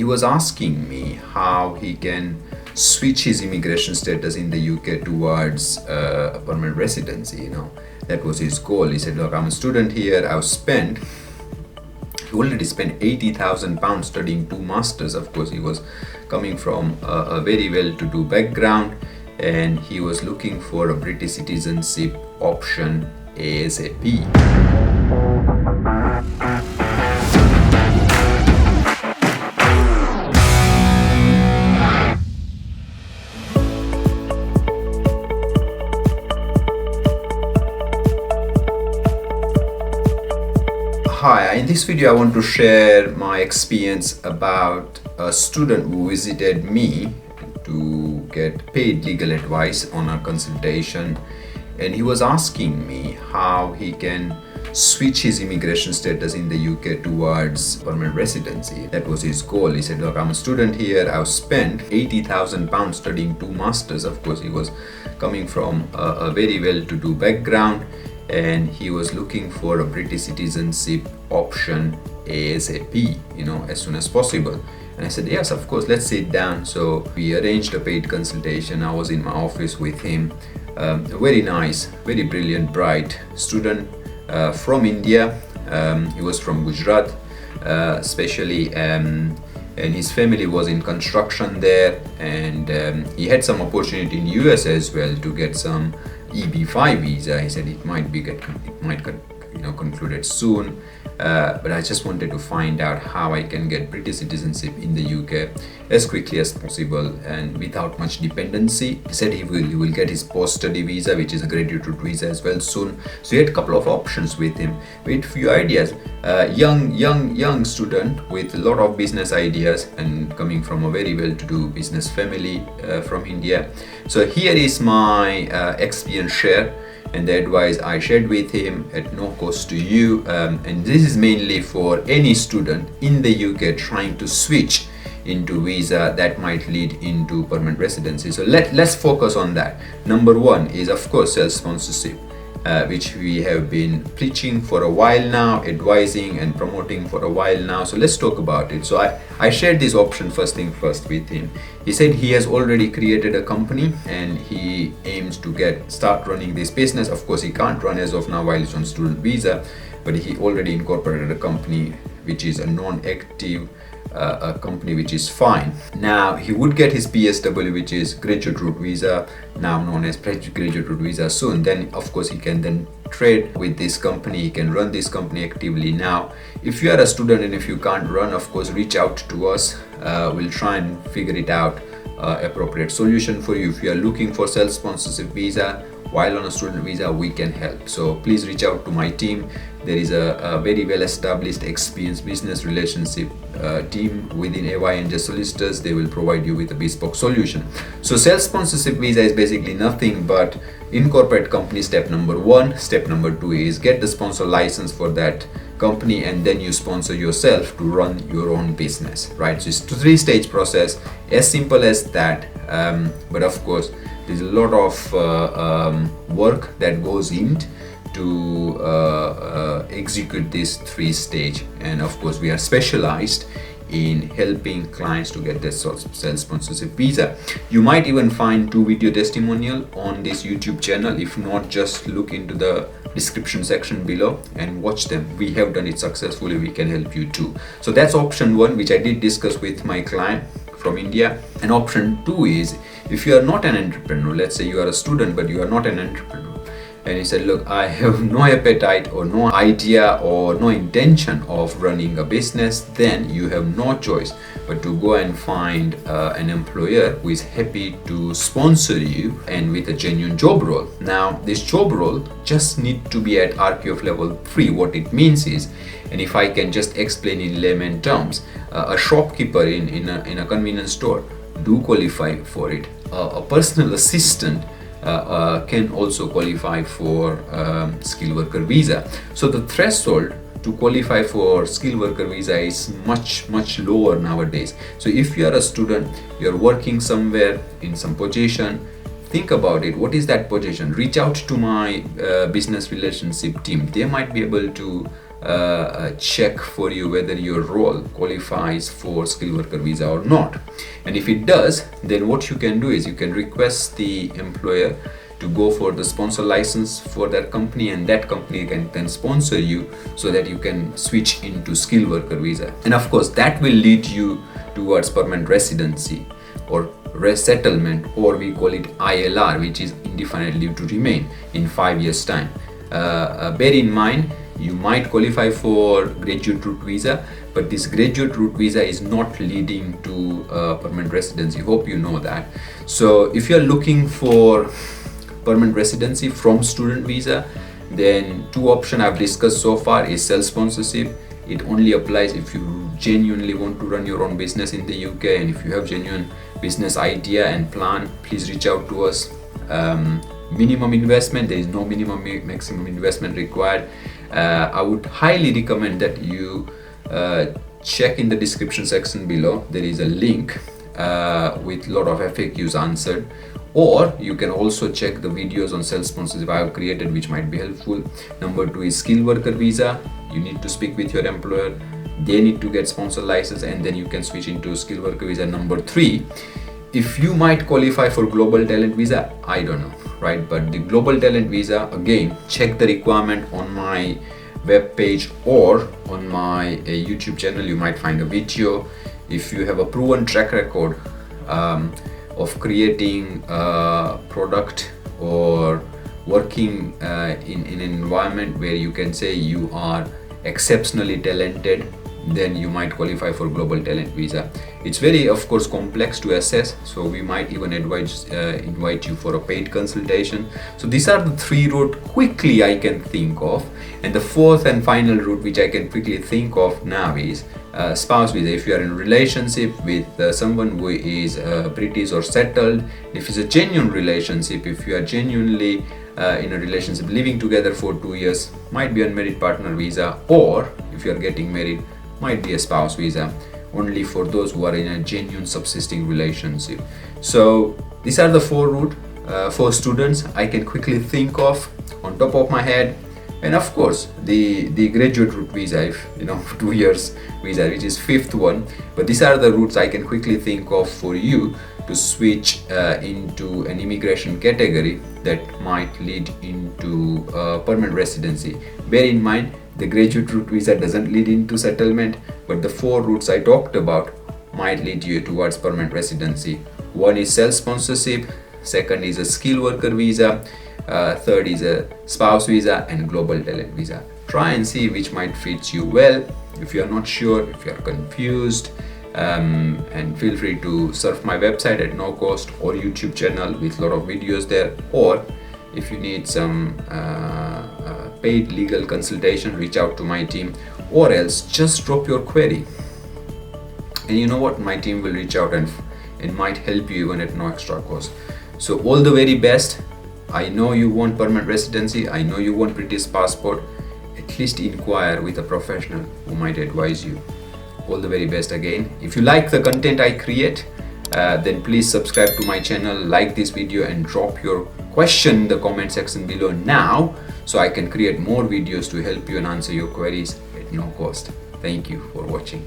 was asking me how he can switch his immigration status in the UK towards a permanent residency. That was his goal. He said, look, I'm a student here. He already spent £80,000 studying 2 masters. Of course, he was coming from a very well-to-do background, and he was looking for a British citizenship option ASAP. Hi, in this video I want to share my experience about a student who visited me to get paid legal advice on a consultation, and he was asking me how he can switch his immigration status in the UK towards permanent residency. That was his goal. He said, look, I'm a student here. I've spent £80,000 studying 2 masters. Of course, he was coming from a very well-to-do background, and he was looking for a British citizenship option ASAP, as soon as possible. And I said, yes, of course, let's sit down. So we arranged a paid consultation. I was in my office with him. A very nice, very brilliant, bright student from India. He was from Gujarat, especially, and his family was in construction there, and he had some opportunity in US as well to get some EB5 visa. He said it might concluded soon, but I just wanted to find out how I can get British citizenship in the UK as quickly as possible and without much dependency. He said he will get his post-study visa, which is a graduate route visa, as well soon. So he had a couple of options with him, with few ideas. Young student with a lot of business ideas and coming from a very well-to-do business family from India. So here is my experience share and the advice I shared with him at no cost to you, and this is mainly for any student in the UK trying to switch into visa that might lead into permanent residency. So let's focus on that. Number one is, of course, self-sponsorship, which we have been preaching for a while now, advising and promoting for a while now. So let's talk about it. So I shared this option first thing first with him. He said he has already created a company and he aims to start running this business. Of course, he can't run as of now while he's on student visa, but he already incorporated a company which is a non-active a company, which is fine. Now he would get his PSW, which is graduate route visa, now known as graduate route visa soon. Then of course he can then trade with this company, he can run this company actively. Now if you are a student and if you can't run, of course reach out to us. We'll try and figure it out, appropriate solution for you. If you are looking for self-sponsorship visa while on a student visa, we can help. So please reach out to my team. There is a very well established, experienced business relationship team within AY&J solicitors. They will provide you with a bespoke solution. So self-sponsorship visa is basically nothing but incorporate company, step number 1. Step number 2 is get the sponsor license for that company, and then you sponsor yourself to run your own business, right? So it's a 3-stage process, as simple as that. But of course there's a lot of work that goes into execute this 3-stage, and of course we are specialized in helping clients to get this self-sponsorship visa. You might even find 2 video testimonial on this YouTube channel. If not, just look into the description section below and watch them. We have done it successfully. We can help you too. So that's option 1, which I did discuss with my client from India. And option 2 is, if you are not an entrepreneur, let's say you are a student but you are not an entrepreneur, and he said, look, I have no appetite or no idea or no intention of running a business, then you have no choice but to go and find an employer who is happy to sponsor you and with a genuine job role. Now this job role just need to be at RQF level 3. What it means is, and if I can just explain in layman terms, a shopkeeper in a convenience store do qualify for it. A personal assistant can also qualify for skilled worker visa. So the threshold to qualify for skilled worker visa is much lower nowadays. So if you are a student, you are working somewhere in some position, think about it. What is that position? Reach out to my business relationship team. They might be able to check for you whether your role qualifies for skilled worker visa or not. And if it does, then what you can do is you can request the employer to go for the sponsor license for that company, and that company can then sponsor you so that you can switch into skilled worker visa. And of course that will lead you towards permanent residency or resettlement, or we call it ILR, which is indefinite leave to remain, in 5 years time. Bear in mind, you might qualify for graduate route visa, but this graduate route visa is not leading to permanent residency. Hope you know that. So if you're looking for permanent residency from student visa, then two options I've discussed so far is self-sponsorship. It only applies if you genuinely want to run your own business in the UK, and if you have genuine business idea and plan, please reach out to us. Minimum investment, there is no minimum maximum investment required. I would highly recommend that you check in the description section below. There is a link with a lot of FAQs answered, or you can also check the videos on self-sponsorship I have created, which might be helpful. Number 2 is skilled worker visa. You need to speak with your employer, they need to get sponsor license, and then you can switch into skilled worker visa. Number 3, if you might qualify for global talent visa, I don't know, right? But the global talent visa, again, check the requirement on my web page or on my YouTube channel. You might find a video. If you have a proven track record of creating a product or working in an environment where you can say you are exceptionally talented, then you might qualify for global talent visa. It's very, of course, complex to assess, so we might even invite you for a paid consultation. So these are the 3 routes quickly I can think of, and the 4th and final route which I can quickly think of now is spouse visa. If you are in a relationship with someone who is British or settled, if it's a genuine relationship, if you are genuinely in a relationship living together for 2 years, might be unmarried partner visa, or if you are getting married, might be a spouse visa, only for those who are in a genuine subsisting relationship. So these are the 4 routes for students I can quickly think of on top of my head. And of course the graduate route visa, if 2 years visa, which is 5th one. But these are the routes I can quickly think of for you to switch into an immigration category that might lead into permanent residency. Bear in mind, the graduate route visa doesn't lead into settlement, but the 4 routes I talked about might lead you towards permanent residency. One is self-sponsorship, second is a skilled worker visa, third is a spouse visa, and global talent visa. Try and see which might fit you well. If you are not sure, if you are confused, and feel free to surf my website at no cost, or YouTube channel with a lot of videos there, or if you need some paid legal consultation, reach out to my team, or else just drop your query, and you know what, my team will reach out and might help you even at no extra cost. So all the very best. I know you want permanent residency, I know you want British passport. At least inquire with a professional who might advise you. All the very best again. If you like the content I create, then please subscribe to my channel, like this video, and drop your question in the comment section below now, so I can create more videos to help you and answer your queries at no cost. Thank you for watching.